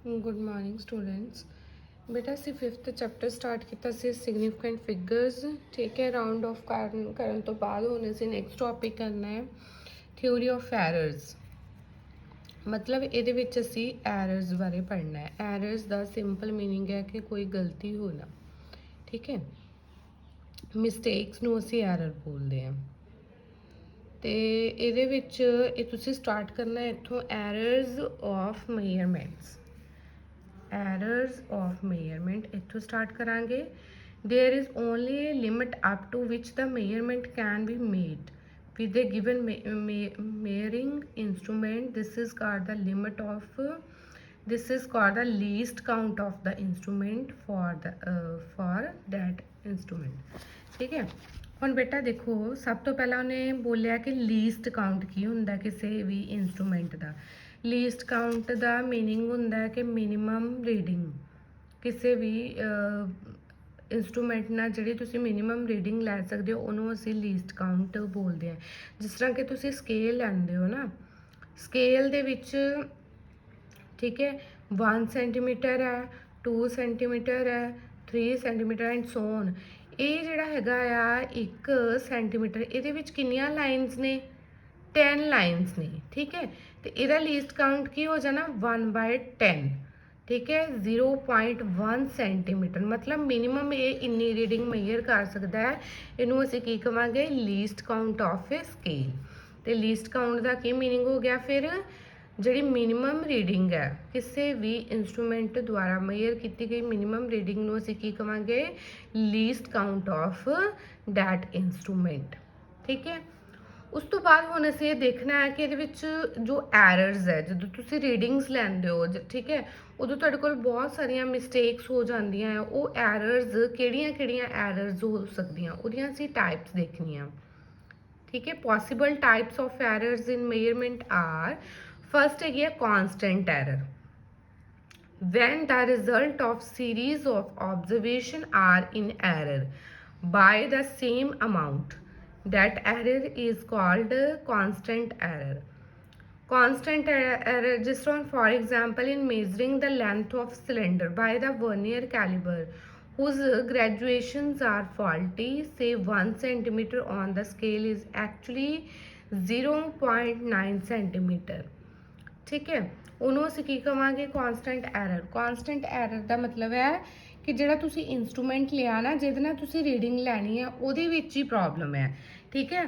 Good morning students. बेटा ਅਸੀਂ 5th chapter start ਕੀਤਾ ਸੀ ਸਿਗਨੀਫੀਕੈਂਟ ਫਿਗਰਸ। ਠੀਕ ਹੈ, ਰਾਉਂਡ ਆਫ ਕਰਨ ਤੋਂ ਬਾਅਦ ਹੁਣ ਅਸੀਂ ਨੈਕਸਟ ਟੌਪਿਕ ਕਰਨਾ ਹੈ ਥਿਊਰੀ ਆਫ ਐਰਰਸ। ਮਤਲਬ ਇਹਦੇ ਵਿੱਚ ਅਸੀਂ ਐਰਰਸ ਬਾਰੇ ਪੜ੍ਹਨਾ ਹੈ। ਐਰਰਸ ਦਾ ਸਿੰਪਲ ਮੀਨਿੰਗ ਹੈ ਕਿ ਕੋਈ ਗਲਤੀ ਹੋਣਾ। ਠੀਕ ਹੈ, ਮਿਸਟੇਕਸ ਨੂੰ ਅਸੀਂ ਐਰਰ ਬੋਲਦੇ ਹਾਂ। ਤੇ ਇਹਦੇ ਵਿੱਚ ਇਹ ਤੁਸੀਂ ਸਟਾਰਟ ਕਰਨਾ ਇੱਥੋਂ errors of measurements. errors of measurement ਇੱਥੋਂ start ਕਰਾਂਗੇ। there is only a limit up to which the measurement can be made with a given measuring instrument. This is called the limit of this is called the least count of the instrument for that instrument। ਠੀਕ ਹੈ, ਹੁਣ ਬੇਟਾ ਦੇਖੋ ਸਭ ਤੋਂ ਪਹਿਲਾਂ ਉਹਨੇ ਬੋਲਿਆ ਕਿ ਲੀਸਟ ਕਾਊਂਟ ਕੀ ਹੁੰਦਾ ਕਿਸੇ ਵੀ ਇੰਸਟਰੂਮੈਂਟ ਦਾ। ਲੀਸਟ ਕਾਊਂਟ ਦਾ ਮੀਨਿੰਗ ਹੁੰਦਾ ਹੈ ਕਿ ਮਿਨੀਮਮ ਰੀਡਿੰਗ ਕਿਸੇ ਵੀ ਇੰਸਟਰੂਮੈਂਟ ਨਾਲ ਜਿਹੜੀ ਤੁਸੀਂ ਮਿਨੀਮਮ ਰੀਡਿੰਗ ਲੈ ਸਕਦੇ ਹੋ ਉਹਨੂੰ ਅਸੀਂ ਲੀਸਟ ਕਾਊਂਟ ਬੋਲਦੇ ਹਾਂ। ਜਿਸ ਤਰ੍ਹਾਂ ਕਿ ਤੁਸੀਂ ਸਕੇਲ ਲੈਂਦੇ ਹੋ ਨਾ, ਸਕੇਲ ਦੇ ਵਿੱਚ ਠੀਕ ਹੈ 1 ਸੈਂਟੀਮੀਟਰ ਹੈ, 2 ਸੈਂਟੀਮੀਟਰ ਹੈ, 3 ਸੈਂਟੀਮੀਟਰ ਐਂਡ ਸੋ ਔਨ। ਇਹ ਜਿਹੜਾ ਹੈਗਾ ਆ 1 ਸੈਂਟੀਮੀਟਰ, ਇਹਦੇ ਵਿੱਚ ਕਿੰਨੀਆਂ ਲਾਈਨਸ ਨੇ? 10 ਲਾਈਨਸ ਨੇ। ਠੀਕ ਹੈ, ਤੇ ਇਹਦਾ ਲੀਸਟ ਕਾਊਂਟ ਕੀ ਹੋ ਜਾਣਾ 1/10। ਠੀਕ ਹੈ, 0.1 ਸੈਂਟੀਮੀਟਰ ਮਤਲਬ ਮਿਨੀਮਮ ਇਹ ਇੰਨੀ ਰੀਡਿੰਗ ਮੇਜਰ ਕਰ ਸਕਦਾ ਹੈ। ਇਹਨੂੰ ਅਸੀਂ ਕੀ ਕਵਾਂਗੇ? Least count of A scale. ਤੇ ਲੀਸਟ ਕਾਊਂਟ ਦਾ ਕੀ ਮੀਨਿੰਗ ਹੋ ਗਿਆ? ਫਿਰ ਜਿਹੜੀ ਮਿਨੀਮਮ ਰੀਡਿੰਗ ਹੈ ਕਿਸੇ ਵੀ ਇੰਸਟਰੂਮੈਂਟ ਦੁਆਰਾ ਮੇਜਰ ਕੀਤੀ ਗਈ ਮਿਨੀਮਮ ਰੀਡਿੰਗ ਨੂੰ ਅਸੀਂ ਕੀ ਕਵਾਂਗੇ? Least count of that instrument. ਠੀਕ ਹੈ, ਉਸ ਤੋਂ ਬਾਅਦ ਹੁਣ ਅਸੀਂ ਇਹ ਦੇਖਣਾ ਹੈ ਕਿ ਇਹਦੇ ਵਿੱਚ ਜੋ ਐਰਰਸ ਹੈ, ਜਦੋਂ ਤੁਸੀਂ ਰੀਡਿੰਗਸ ਲੈਂਦੇ ਹੋ ਠੀਕ ਹੈ ਉਦੋਂ ਤੁਹਾਡੇ ਕੋਲ ਬਹੁਤ ਸਾਰੀਆਂ ਮਿਸਟੇਕਸ ਹੋ ਜਾਂਦੀਆਂ ਹੈ। ਉਹ ਐਰਰਸ ਕਿਹੜੀਆਂ ਐਰਰਸ ਹੋ ਸਕਦੀਆਂ ਉਹਦੀਆਂ ਅਸੀਂ ਟਾਈਪਸ ਦੇਖਣੀਆਂ। ਠੀਕ ਹੈ, possible types of errors in measurement are. First ਹੈਗੀ ਹੈ constant error. when the result of series of observation are in error by the same amount, that error is called constant error। Constant error जिस तरह for example in measuring the length of cylinder by the vernier caliber whose graduations are faulty, say 1 centimeter on the scale is actually 0.9 centimeter। ठीक है, ਉਹਨੂੰ ਅਸੀਂ ਕੀ ਕਵਾਂਗੇ? Constant error. Constant error ਦਾ ਮਤਲਬ ਹੈ ਕਿ ਜਿਹੜਾ ਤੁਸੀਂ ਇੰਸਟਰੂਮੈਂਟ ਲਿਆ ਨਾ ਜਿਹਦੇ ਨਾਲ ਤੁਸੀਂ ਰੀਡਿੰਗ ਲੈਣੀ ਹੈ ਉਹਦੇ ਵਿੱਚ ਹੀ ਪ੍ਰੋਬਲਮ ਹੈ। ਠੀਕ ਹੈ,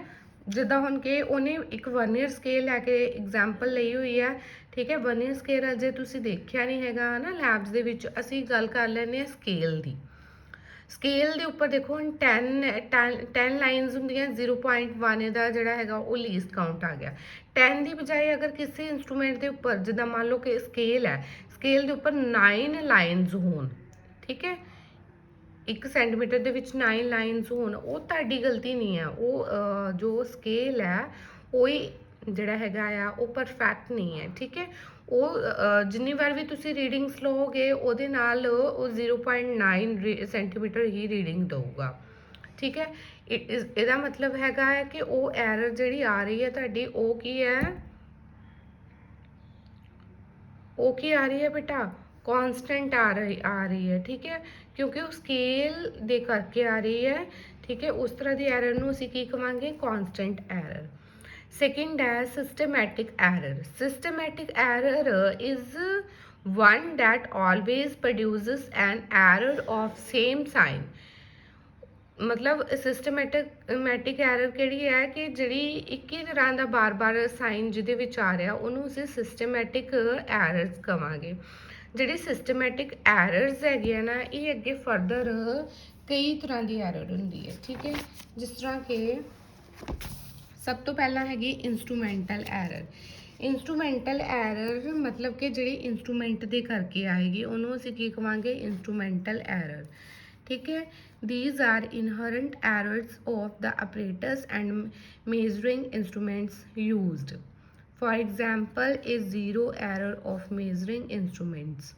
ਜਿੱਦਾਂ ਹੁਣ ਕਿ ਉਹਨੇ ਇੱਕ ਵਰਨੀਅਰ ਸਕੇਲ ਲੈ ਕੇ ਐਗਜ਼ਾਮਪਲ ਲਈ ਹੋਈ ਹੈ। ਠੀਕ ਹੈ, ਵਰਨੀਅਰ ਸਕੇਲ ਅਜੇ ਤੁਸੀਂ ਦੇਖਿਆ ਨਹੀਂ ਹੈਗਾ ਨਾ ਲੈਬਸ ਦੇ ਵਿੱਚ। ਅਸੀਂ ਗੱਲ ਕਰ ਲੈਂਦੇ ਹਾਂ ਸਕੇਲ ਦੀ। ਸਕੇਲ ਦੇ ਉੱਪਰ ਦੇਖੋ ਹੁਣ 10 ਲਾਈਨਸ ਹੁੰਦੀਆਂ, 0.1 ਇਹਦਾ ਜਿਹੜਾ ਹੈਗਾ ਉਹ ਲੀਸਟ ਕਾਊਂਟ ਆ ਗਿਆ। 10 ਦੀ ਬਜਾਏ ਅਗਰ ਕਿਸੇ ਇੰਸਟਰੂਮੈਂਟ ਦੇ ਉੱਪਰ ਜਿੱਦਾਂ ਮੰਨ ਲਓ ਕਿ ਸਕੇਲ ਹੈ, ਸਕੇਲ ਦੇ ਉੱਪਰ 9 ਲਾਈਨਸ ਹੋਣ। ਠੀਕ ਹੈ, 1 ਸੈਂਟੀਮੀਟਰ ਦੇ ਵਿੱਚ 9 ਲਾਈਨਸ ਹੋਣ, ਉਹ ਤੁਹਾਡੀ ਗਲਤੀ ਨਹੀਂ ਹੈ। ਉਹ ਜੋ ਸਕੇਲ ਹੈ ਉਹ ਹੀ ਜਿਹੜਾ ਹੈਗਾ ਆ ਉਹ ਪਰਫੈਕਟ ਨਹੀਂ ਹੈ। ਠੀਕ ਹੈ, ਉਹ ਜਿੰਨੀ ਵਾਰ ਵੀ ਤੁਸੀਂ ਰੀਡਿੰਗਸ ਲਓਗੇ ਉਹਦੇ ਨਾਲ ਉਹ 0.9 ਸੈਂਟੀਮੀਟਰ ਹੀ ਰੀਡਿੰਗ ਦਊਗਾ। ਠੀਕ ਹੈ, ਇਹਦਾ ਮਤਲਬ ਹੈਗਾ ਹੈ ਕਿ ਉਹ ਐਰਰ ਜਿਹੜੀ ਆ ਰਹੀ ਹੈ ਤੁਹਾਡੀ ਉਹ ਕੀ ਹੈ? ਉਹ ਕੀ ਆ ਰਹੀ ਹੈ ਬੇਟਾ? ਕਾਂਸਟੈਂਟ ਆ ਰਹੀ ਹੈ। ਠੀਕ ਹੈ, ਕਿਉਂਕਿ ਉਹ ਸਕੇਲ ਦੇ ਕਰਕੇ ਆ ਰਹੀ ਹੈ। ਠੀਕ ਹੈ, ਉਸ ਤਰ੍ਹਾਂ ਦੀ ਐਰਰ ਨੂੰ ਅਸੀਂ ਕੀ ਕਵਾਂਗੇ? Constant error. Second is systematic error। Systematic error is one that always produces an error of same sign। ਮਤਲਬ ਸਿਸਟਮੈਟਿਕ ਐਰਰ ਕਿਹੜੀ ਹੈ ਕਿ ਜਿਹੜੀ ਇੱਕ ਹੀ ਤਰ੍ਹਾਂ ਦਾ ਬਾਰ-ਬਾਰ ਸਾਈਨ ਜਿਹਦੇ ਵਿੱਚ ਆ ਰਿਹਾ ਉਹਨੂੰ ਅਸੀਂ ਸਿਸਟਮੈਟਿਕ ਐਰਰਸ ਕਵਾਂਗੇ। ਜਿਹੜੀ ਸਿਸਟਮੈਟਿਕ ਐਰਰਸ ਹੈਗੀਆਂ ਨਾ ਇਹ ਅੱਗੇ ਫਰਦਰ ਕਈ ਤਰ੍ਹਾਂ ਦੀ ਐਰਰ ਹੁੰਦੀ ਹੈ। ਠੀਕ ਹੈ, ਜਿਸ ਤਰ੍ਹਾਂ ਕਿ ਸਭ ਤੋਂ ਪਹਿਲਾਂ ਹੈਗੀ ਇੰਸਟਰੂਮੈਂਟਲ ਐਰਰ। ਇੰਸਟਰੂਮੈਂਟਲ ਐਰਰ ਮਤਲਬ ਕਿ ਜਿਹੜੀ ਇੰਸਟਰੂਮੈਂਟ ਦੇ ਕਰਕੇ ਆਏਗੀ ਉਹਨੂੰ ਅਸੀਂ ਕੀ ਕਵਾਂਗੇ? Instrumental error. ਠੀਕ ਹੈ, these are inherent errors of the apparatus and measuring instruments used। For example, a zero error of measuring instruments।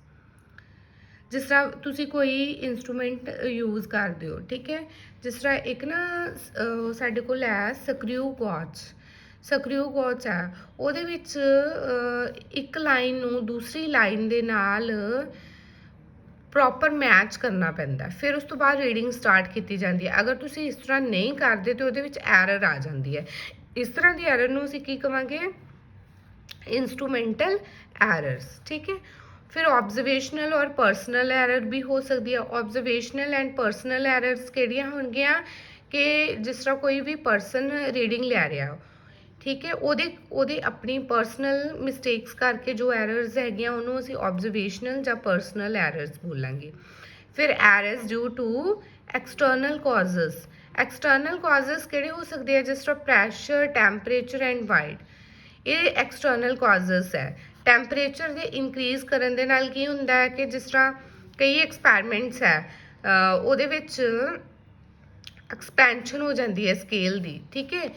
ਜਿਸ ਤਰ੍ਹਾਂ ਤੁਸੀਂ ਕੋਈ ਇੰਸਟਰੂਮੈਂਟ ਯੂਜ਼ ਕਰਦੇ ਹੋ। ਠੀਕ ਹੈ, ਜਿਸ ਤਰ੍ਹਾਂ ਇੱਕ ਨਾ ਸਾਡੇ ਕੋਲ ਹੈ ਸਕਰੂ ਗੌਜ। ਸਕਰੂ ਗੌਚ ਹੈ ਉਹਦੇ ਵਿੱਚ ਇੱਕ ਲਾਈਨ ਨੂੰ ਦੂਸਰੀ ਲਾਈਨ ਦੇ ਨਾਲ ਪ੍ਰੋਪਰ ਮੈਚ ਕਰਨਾ ਪੈਂਦਾ, ਫਿਰ ਉਸ ਤੋਂ ਬਾਅਦ ਰੀਡਿੰਗ ਸਟਾਰਟ ਕੀਤੀ ਜਾਂਦੀ ਹੈ। ਅਗਰ ਤੁਸੀਂ ਇਸ ਤਰ੍ਹਾਂ ਨਹੀਂ ਕਰਦੇ ਤਾਂ ਉਹਦੇ ਵਿੱਚ ਐਰਰ ਆ ਜਾਂਦੀ ਹੈ। ਇਸ ਤਰ੍ਹਾਂ ਦੀ ਐਰਰ ਨੂੰ ਅਸੀਂ ਕੀ ਕਵਾਂਗੇ? Instrumental errors. ਠੀਕ ਹੈ। ਫਿਰ ਆਬਜ਼ਰਵੇਸ਼ਨਲ ਔਰ ਪਰਸਨਲ ਐਰਰ ਵੀ ਹੋ ਸਕਦੀ ਹੈ। ਆਬਜ਼ਰਵੇਸ਼ਨਲ ਐਂਡ ਪਰਸਨਲ ਐਰਰਸ ਕਿਹੜੀਆਂ ਹੋਣਗੀਆਂ ਕਿ ਜਿਸ ਤਰ੍ਹਾਂ ਕੋਈ ਵੀ ਪਰਸਨ ਰੀਡਿੰਗ ਲੈ ਰਿਹਾ, ਠੀਕ ਹੈ, ਉਹਦੇ ਆਪਣੀ ਪਰਸਨਲ ਮਿਸਟੇਕਸ ਕਰਕੇ ਜੋ ਐਰਰਸ ਹੈਗੀਆਂ ਉਹਨੂੰ ਅਸੀਂ ਆਬਜ਼ਰਵੇਸ਼ਨਲ ਜਾਂ ਪਰਸਨਲ ਐਰਰਸ ਬੋਲਾਂਗੇ। ਫਿਰ errors due to external causes. External causes ਕਿਹੜੇ ਹੋ ਸਕਦੇ ਆ? ਜਿਸ ਤਰ੍ਹਾਂ ਪ੍ਰੈਸ਼ਰ, ਟੈਂਪਰੇਚਰ ਐਂਡ ਵਾਈਡ, ਇਹ ਐਕਸਟਰਨਲ ਕਾਜ਼ਸ ਹੈ। ਟੈਂਪਰੇਚਰ ਦੇ ਇਨਕਰੀਜ਼ ਕਰਨ ਦੇ ਨਾਲ ਕੀ ਹੁੰਦਾ ਹੈ ਕਿ ਜਿਸ ਤਰ੍ਹਾਂ ਕਈ ਐਕਸਪੈਰੀਮੈਂਟਸ ਹੈ ਉਹਦੇ ਵਿੱਚ ਐਕਸਪੈਂਸ਼ਨ ਹੋ ਜਾਂਦੀ ਹੈ ਸਕੇਲ ਦੀ। ਠੀਕ ਹੈ।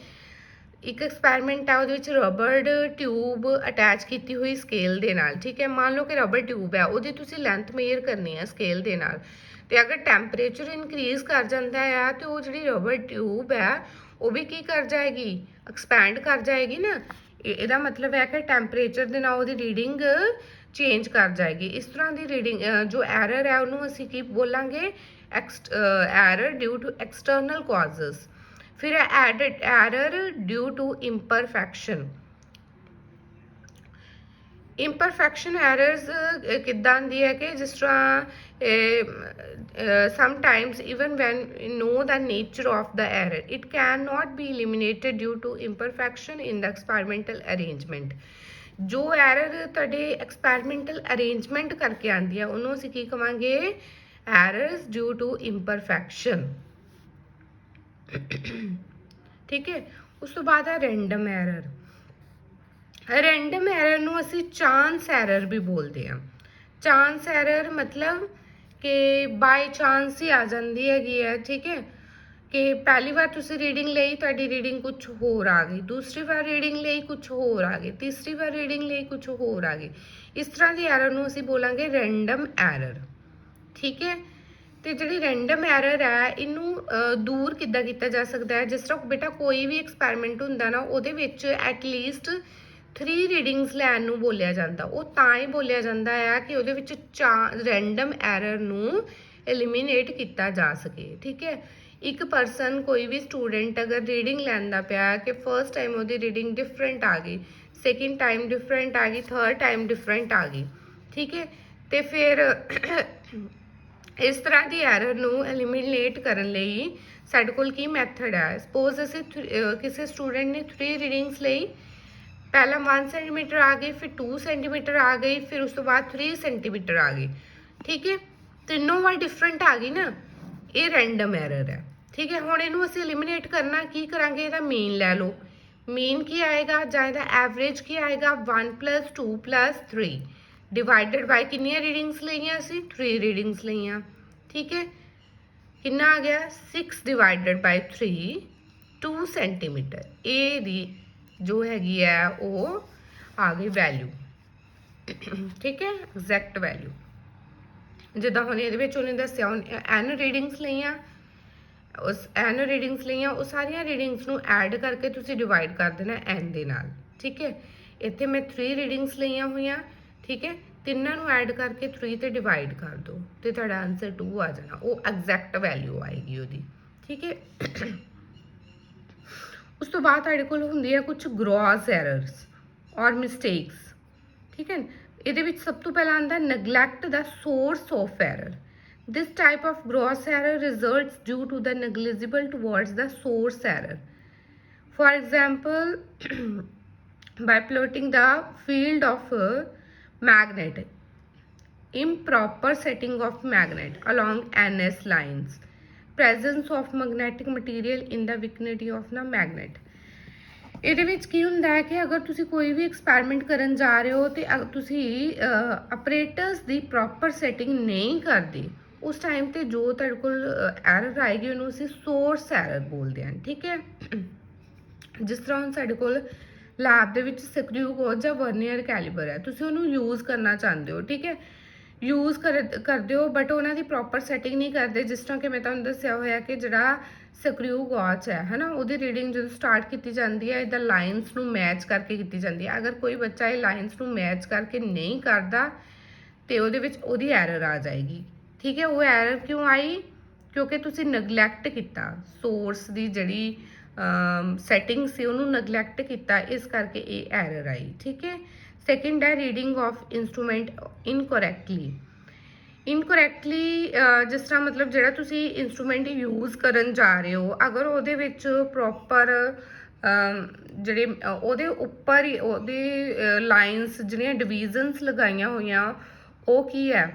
ਇੱਕ ਐਕਸਪੈਰੀਮੈਂਟ ਹੈ ਉਹਦੇ ਵਿੱਚ ਰਬੜ ਟਿਊਬ ਅਟੈਚ ਕੀਤੀ ਹੋਈ ਸਕੇਲ ਦੇ ਨਾਲ। ਠੀਕ ਹੈ। ਮੰਨ ਲਓ ਕਿ ਰਬੜ ਟਿਊਬ ਹੈ, ਉਹਦੀ ਤੁਸੀਂ ਲੈਂਥ ਮੇਜ਼ਰ ਕਰਨੀ ਹੈ ਸਕੇਲ ਦੇ ਨਾਲ, ਤੇ ਅਗਰ ਟੈਂਪਰੇਚਰ ਇਨਕਰੀਜ਼ ਕਰ ਜਾਂਦਾ ਆ ਤੇ ਉਹ ਜਿਹੜੀ ਰਬੜ ਟਿਊਬ ਹੈ ਉਹ ਵੀ ਕੀ ਕਰ ਜਾਏਗੀ? ਐਕਸਪੈਂਡ ਕਰ ਜਾਏਗੀ ਨਾ। ਇਹਦਾ ਮਤਲਬ ਹੈ ਕਿ ਟੈਂਪਰੇਚਰ ਦੇ ਨਾਲ ਉਹਦੀ ਰੀਡਿੰਗ ਚੇਂਜ ਕਰ ਜਾਏਗੀ। ਇਸ ਤਰ੍ਹਾਂ ਦੀ ਰੀਡਿੰਗ ਜੋ ਐਰਰ ਹੈ ਉਹਨੂੰ ਅਸੀਂ ਕੀ ਬੋਲਾਂਗੇ? Error due to external causes. ਫਿਰ error due to imperfection। imperfection errors ਕਿੱਦਾਂ ਦੀ ਹੈ ਕਿ ਜਿਸ ਤਰ੍ਹਾਂ sometimes even when you know the nature of the error it cannot be eliminated due to imperfection in the experimental arrangement। ਜੋ error ਤੁਹਾਡੇ experimental arrangement ਕਰਕੇ ਆਉਂਦੀ ਹੈ ਉਹਨੂੰ ਅਸੀਂ ਕੀ ਕਵਾਂਗੇ? Errors due to imperfection। ਠੀਕ ਹੈ। ਉਸ ਤੋਂ ਬਾਅਦ ਹੈ ਰੈਂਡਮ ਐਰਰ। ਰੈਂਡਮ ਐਰਰ ਨੂੰ ਅਸੀਂ ਚਾਂਸ ਐਰਰ ਵੀ ਬੋਲਦੇ ਹਾਂ। ਚਾਂਸ ਐਰਰ ਮਤਲਬ ਕਿ ਬਾਈ ਚਾਂਸ ਹੀ ਆ ਜਾਂਦੀ ਹੈਗੀ ਹੈ। ਠੀਕ ਹੈ। ਕਿ ਪਹਿਲੀ ਵਾਰ ਤੁਸੀਂ ਰੀਡਿੰਗ ਲਈ, ਤੁਹਾਡੀ ਰੀਡਿੰਗ ਕੁਝ ਹੋਰ ਆ ਗਈ, ਦੂਸਰੀ ਵਾਰ ਰੀਡਿੰਗ ਲਈ ਕੁਝ ਹੋਰ ਆ ਗਈ, ਤੀਸਰੀ ਵਾਰ ਰੀਡਿੰਗ ਲਈ ਕੁਝ ਹੋਰ ਆ ਗਈ। ਇਸ ਤਰ੍ਹਾਂ ਦੀ ਐਰਰ ਨੂੰ ਅਸੀਂ ਬੋਲਾਂਗੇ ਰੈਂਡਮ ਐਰਰ। ਠੀਕ ਹੈ। ਤੇ ਜਿਹੜੀ ਰੈਂਡਮ ਐਰਰ ਹੈ ਇਹਨੂੰ ਦੂਰ ਕਿੱਦਾਂ ਕੀਤਾ ਜਾ ਸਕਦਾ ਹੈ? ਜਿਸ ਤਰ੍ਹਾਂ ਬੇਟਾ ਕੋਈ ਵੀ ਐਕਸਪੈਰੀਮੈਂਟ ਹੁੰਦਾ ਨਾ ਉਹਦੇ ਵਿੱਚ ਐਟਲੀਸਟ 3 ਰੀਡਿੰਗਸ ਲੈਣ ਨੂੰ ਬੋਲਿਆ ਜਾਂਦਾ। ਉਹ ਤਾਂ ਹੀ ਬੋਲਿਆ ਜਾਂਦਾ ਹੈ ਕਿ ਉਹਦੇ ਵਿੱਚ ਰੈਂਡਮ ਐਰਰ ਨੂੰ ਐਲੀਮੀਨੇਟ ਕੀਤਾ ਜਾ ਸਕੇ। ਠੀਕ ਹੈ। ਇੱਕ ਪਰਸਨ, ਕੋਈ ਵੀ ਸਟੂਡੈਂਟ ਅਗਰ ਰੀਡਿੰਗ ਲੈਂਦਾ ਪਿਆ ਕਿ ਫਰਸਟ ਟਾਈਮ ਉਹਦੀ ਰੀਡਿੰਗ ਡਿਫਰੈਂਟ ਆ ਗਈ, ਸੈਕਿੰਡ ਟਾਈਮ ਡਿਫਰੈਂਟ ਆ ਗਈ, ਥਰਡ ਟਾਈਮ ਡਿਫਰੈਂਟ ਆ ਗਈ। ਠੀਕ ਹੈ। ਤੇ ਫਿਰ ਇਸ ਤਰ੍ਹਾਂ ਦੀ ਐਰਰ ਨੂੰ ਐਲੀਮੀਨੇਟ ਕਰਨ ਲਈ ਸਾਡੇ ਕੋਲ ਕੀ ਮੈਥਡ ਹੈ? ਸਪੋਜ਼ ਅਸੀਂ ਕਿਸੇ ਸਟੂਡੈਂਟ ਨੇ 3 ਰੀਡਿੰਗਸ ਲਈ, ਪਹਿਲਾਂ 1 ਸੈਂਟੀਮੀਟਰ ਆ ਗਈ, ਫਿਰ 2 ਸੈਂਟੀਮੀਟਰ ਆ ਗਈ, ਫਿਰ ਉਸ ਤੋਂ ਬਾਅਦ 3 ਸੈਂਟੀਮੀਟਰ ਆ ਗਈ। ਠੀਕ ਹੈ। ਤਿੰਨੋਂ ਵਾਰ ਡਿਫਰੈਂਟ ਆ ਗਈ ਨਾ, ਇਹ ਰੈਂਡਮ ਐਰਰ ਹੈ। ਠੀਕ ਹੈ। ਹੁਣ ਇਹਨੂੰ ਅਸੀਂ ਐਲੀਮੀਨੇਟ ਕਰਨਾ ਕੀ ਕਰਾਂਗੇ? ਇਹਦਾ ਮੀਨ ਲੈ ਲਓ। ਮੀਨ ਕੀ ਆਏਗਾ ਜਾਂ ਇਹਦਾ ਐਵਰੇਜ ਕੀ ਆਏਗਾ? 1 + 2 + 3 ਡਿਵਾਈਡਡ ਬਾਈ ਕਿੰਨੀਆਂ ਰੀਡਿੰਗਸ ਲਈਆਂ? ਅਸੀਂ 3 ਰੀਡਿੰਗਸ ਲਈਆਂ। ਠੀਕ ਹੈ। ਕਿੰਨਾ ਆ ਗਿਆ? 6 ਡਿਵਾਈਡਡ ਬਾਈ 3 2 ਸੈਂਟੀਮੀਟਰ। ਇਹ ਦੀ ਜੋ ਹੈਗੀ ਹੈ ਉਹ ਆ ਗਈ ਵੈਲਿਊ। ਠੀਕ ਹੈ। Exact value. ਜਿੱਦਾਂ ਹੁਣ ਇਹਦੇ ਵਿੱਚ ਉਹਨੇ ਦੱਸਿਆ n ਰੀਡਿੰਗਸ ਲਈਆਂ, ਉਸ n ਰੀਡਿੰਗਸ ਲਈਆਂ, ਉਹ ਸਾਰੀਆਂ ਰੀਡਿੰਗਸ ਨੂੰ ਐਡ ਕਰਕੇ ਤੁਸੀਂ ਡਿਵਾਈਡ ਕਰ ਦੇਣਾ n ਦੇ ਨਾਲ। ਠੀਕ ਹੈ। ਇੱਥੇ ਮੈਂ 3 ਰੀਡਿੰਗਸ ਲਈਆਂ ਹੋਈਆਂ। ਠੀਕ ਹੈ। ਤਿੰਨਾਂ ਨੂੰ ਐਡ ਕਰਕੇ 3 ਤੇ ਡਿਵਾਈਡ ਕਰ ਦਿਓ ਤੇ ਤੁਹਾਡਾ ਆਨਸਰ 2 ਆ ਜਾਣਾ। ਉਹ ਐਗਜ਼ੈਕਟ ਵੈਲਿਊ ਆਏਗੀ ਉਹਦੀ। ਠੀਕ ਹੈ। ਉਸ ਤੋਂ ਬਾਅਦ ਤੁਹਾਡੇ ਕੋਲ ਹੁੰਦੀ ਹੈ ਕੁਝ ਗ੍ਰੋਸ ਐਰਰਸ ਔਰ ਮਿਸਟੇਕਸ। ਠੀਕ ਹੈ। ਇਹਦੇ ਵਿੱਚ ਸਭ ਤੋਂ ਪਹਿਲਾਂ ਆਉਂਦਾ neglect the source of error. This type of gross error results due to the negligible towards the source error. For example, by plotting the field of a magnet, improper setting of magnet along NS lines, presence of magnetic material in the vicinity of the magnet. ਇਹਦੇ ਵਿੱਚ ਕੀ ਹੁੰਦਾ ਹੈ ਕਿ ਅਗਰ ਤੁਸੀਂ ਕੋਈ ਵੀ experiment ਕਰਨ ਜਾ ਰਹੇ ਹੋ ਤੇ ਤੁਸੀਂ ਆਪਰੇਟਰਸ ਦੀ ਪ੍ਰੋਪਰ ਸੈਟਿੰਗ ਨਹੀਂ ਕਰਦੇ, ਉਸ ਟਾਈਮ ਤੇ ਜੋ ਤੁਹਾਡੇ ਕੋਲ ਐਰਰ ਆਏਗੀ ਉਹਨੂੰ ਅਸੀਂ ਸੋਰਸ ਐਰਰ ਬੋਲਦੇ ਹਾਂ। ਠੀਕ ਹੈ। ਜਿਸ ਤਰ੍ਹਾਂ ਹੁਣ ਸਾਡੇ ਕੋਲ ਲੈਬ ਦੇ ਵਿੱਚ ਸਕਰੂ ਗੌਜ ਜਾਂ ਵਰਨੀਅਰ ਕੈਲੀਬਰ ਹੈ, ਤੁਸੀਂ ਉਹਨੂੰ ਯੂਜ਼ ਕਰਨਾ ਚਾਹੁੰਦੇ ਹੋ। ਠੀਕ ਹੈ। ਯੂਜ਼ ਕਰਦੇ ਹੋ ਬਟ ਉਹਨਾਂ ਦੀ ਪ੍ਰੋਪਰ ਸੈਟਿੰਗ ਨਹੀਂ ਕਰਦੇ। ਜਿਸ ਤਰ੍ਹਾਂ ਕਿ ਮੈਂ ਤੁਹਾਨੂੰ ਦੱਸਿਆ ਹੋਇਆ ਕਿ ਜਿਹੜਾ ਸਕਰੂ ਗੌਚ ਹੈ ਨਾ, ਉਹਦੀ ਰੀਡਿੰਗ ਜਦੋਂ ਸਟਾਰਟ ਕੀਤੀ ਜਾਂਦੀ ਹੈ ਇੱਦਾਂ ਲਾਈਨਸ ਨੂੰ ਮੈਚ ਕਰਕੇ ਕੀਤੀ ਜਾਂਦੀ ਹੈ। ਅਗਰ ਕੋਈ ਬੱਚਾ ਇਹ ਲਾਈਨਸ ਨੂੰ ਮੈਚ ਕਰਕੇ ਨਹੀਂ ਕਰਦਾ ਤੇ ਉਹਦੇ ਵਿੱਚ ਉਹਦੀ ਐਰਰ ਆ ਜਾਏਗੀ। ਠੀਕ ਹੈ, ਉਹ ਐਰਰ ਕਿਉਂ ਆਈ? ਕਿਉਂਕਿ ਤੁਸੀਂ ਨਗਲੈਕਟ ਕੀਤਾ, ਸੋਰਸ ਦੀ ਜਿਹੜੀ ਸੈਟਿੰਗ ਸੀ ਉਹਨੂੰ ਨਗਲੈਕਟ ਕੀਤਾ, ਇਸ ਕਰਕੇ ਇਹ ਐਰਰ ਆਈ। ਠੀਕ ਹੈ। ਸੈਕਿੰਡ ਹੈ ਰੀਡਿੰਗ ਆਫ ਇੰਸਟਰੂਮੈਂਟ ਇਨਕੋਰੈਕਟਲੀ। ਜਿਸ ਤਰ੍ਹਾਂ ਮਤਲਬ ਜਿਹੜਾ ਤੁਸੀਂ ਇੰਸਟਰੂਮੈਂਟ ਯੂਜ਼ ਕਰਨ ਜਾ ਰਹੇ ਹੋ, ਅਗਰ ਉਹਦੇ ਵਿੱਚ ਪ੍ਰੋਪਰ ਜਿਹੜੇ ਉਹਦੇ ਉੱਪਰ ਹੀ ਉਹਦੇ ਲਾਈਨਸ ਜਿਹੜੀਆਂ ਡਿਵੀਜ਼ਨਸ ਲਗਾਈਆਂ ਹੋਈਆਂ ਉਹ ਕੀ ਹੈ,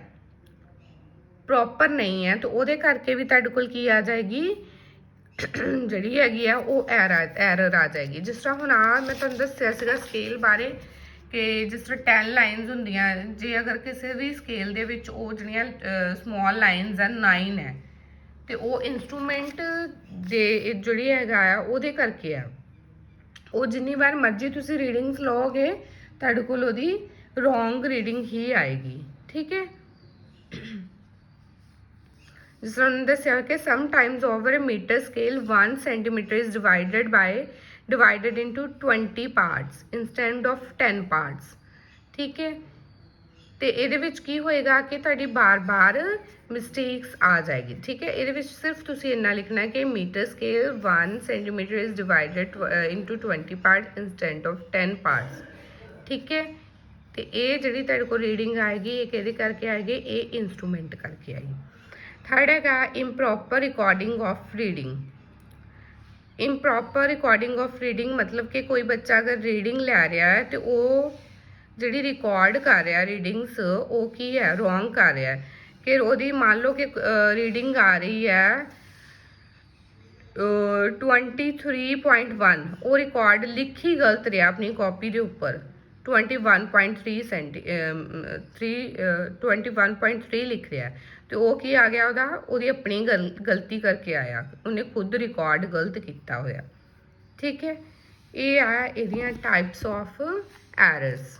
ਪ੍ਰੋਪਰ ਨਹੀਂ ਹੈ, ਤਾਂ ਉਹਦੇ ਕਰਕੇ ਵੀ ਤੁਹਾਡੇ ਕੋਲ ਕੀ ਆ ਜਾਏਗੀ, ਜਿਹੜੀ ਹੈਗੀ ਆ ਉਹ ਐਰਰ ਆ ਜਾਏਗੀ। ਜਿਸ ਤਰ੍ਹਾਂ ਹੁਣ ਮੈਂ ਤੁਹਾਨੂੰ ਦੱਸਿਆ ਸੀਗਾ ਸਕੇਲ ਬਾਰੇ ਕਿ ਜਿਸ ਤਰ੍ਹਾਂ 10 ਲਾਈਨਸ ਹੁੰਦੀਆਂ, ਜੇ ਅਗਰ ਕਿਸੇ ਵੀ ਸਕੇਲ ਦੇ ਵਿੱਚ ਉਹ ਜਿਹੜੀਆਂ ਸਮਾਲ ਲਾਈਨਸ ਆ 9 ਹੈ, ਤੇ ਉਹ ਇੰਸਟਰੂਮੈਂਟ ਦੇ ਜਿਹੜੀ ਹੈਗਾ ਆ ਉਹਦੇ ਕਰਕੇ ਆ। ਉਹ ਜਿੰਨੀ ਵਾਰ ਮਰਜ਼ੀ ਤੁਸੀਂ ਰੀਡਿੰਗਸ ਲਓਗੇ ਤੁਹਾਡੇ ਕੋਲ ਉਹਦੀ ਰੋਂਗ ਰੀਡਿੰਗ ਹੀ ਆਏਗੀ। ਠੀਕ ਹੈ। ਜਿਸ ਤਰ੍ਹਾਂ ਦੱਸਿਆ ਕਿ sometimes over a meter scale 1 centimeter is divided into 20 parts instead of 10 parts। ਠੀਕ ਹੈ, ਤੇ ਇਹਦੇ ਵਿੱਚ ਕੀ ਹੋਏਗਾ ਕਿ ਤੁਹਾਡੀ ਬਾਰ-ਬਾਰ ਮਿਸਟੇਕਸ ਆ ਜਾਏਗੀ। ਠੀਕ ਹੈ, ਇਹਦੇ ਵਿੱਚ ਸਿਰਫ ਤੁਸੀਂ ਇੰਨਾ ਲਿਖਣਾ ਹੈ ਕਿ metre scale 1 centimeter is divided into 20 parts instead of 10 parts। ਠੀਕ ਹੈ, ਤੇ ਇਹ ਜਿਹੜੀ ਤੁਹਾਡੇ ਕੋਲ ਰੀਡਿੰਗ ਆਏਗੀ ਇਹ ਕਿਹਦੇ ਕਰਕੇ ਆਏਗੀ, ਇਹ ਇੰਸਟਰੂਮੈਂਟ ਕਰਕੇ ਆਏਗੀ। ਥਰਡ ਹੈਗਾ improper recording of reading. Improper recording of reading ਮਤਲਬ ਕਿ ਕੋਈ ਬੱਚਾ ਅਗਰ ਰੀਡਿੰਗ ਲੈ ਰਿਹਾ ਹੈ ਤੇ ਉਹ ਜਿਹੜੀ ਰਿਕਾਰਡ ਕਰ ਰਿਹਾ ਰੀਡਿੰਗਸ ਉਹ ਕੀ ਹੈ, ਰੋਂਗ ਕਰ ਰਿਹਾ ਹੈ। ਕਿ ਉਹਦੀ ਮੰਨ ਲਓ ਕਿ ਰੀਡਿੰਗ ਆ ਰਹੀ ਹੈ 23.1, ਉਹ ਰਿਕਾਰਡ ਲਿਖੀ ਗਲਤ ਰਿਹਾ ਆਪਣੀ ਕਾਪੀ ਦੇ ਉੱਪਰ 21.3 ਲਿਖ ਰਿਹਾ, ਤੇ ਉਹ ਕੀ ਆ ਗਿਆ, ਉਹਦੀ ਆਪਣੀ ਗਲਤੀ ਕਰਕੇ ਆਇਆ, ਉਹਨੇ ਖੁਦ ਰਿਕਾਰਡ ਗਲਤ ਕੀਤਾ ਹੋਇਆ। ਠੀਕ ਹੈ, ਇਹ ਆ ਇਹਦੀਆਂ ਟਾਈਪਸ ਆਫ ਐਰਰਸ।